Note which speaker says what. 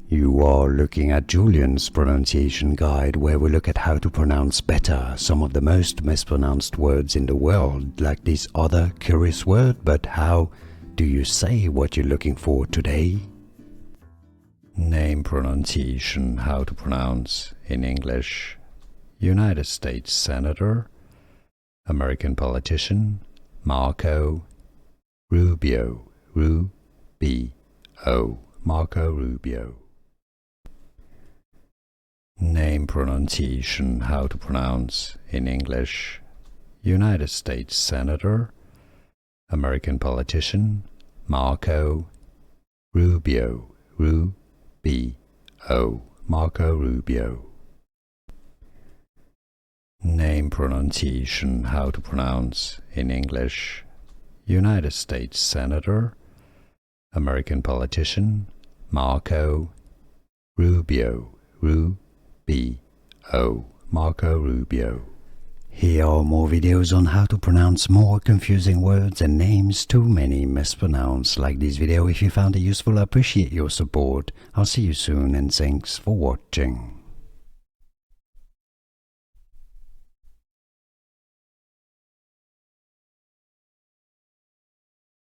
Speaker 1: You are looking at Julian's pronunciation guide, where we look at how to pronounce better some of the most mispronounced words in the world, like this other curious word. But how do you say what you're looking for today? Name pronunciation, how to pronounce in English. United States Senator, American politician, Marco Rubio, Rubio, Marco Rubio. Name pronunciation, how to pronounce in English. United States Senator, American politician, Marco Rubio, Rubio, Marco Rubio. Name pronunciation, how to pronounce in English. United States Senator, American politician, Marco Rubio, Rubio, Marco Rubio. Here are more videos on how to pronounce more confusing words and names too many mispronounced. Like this video if you found it useful. I appreciate your support. I'll see you soon and thanks for watching.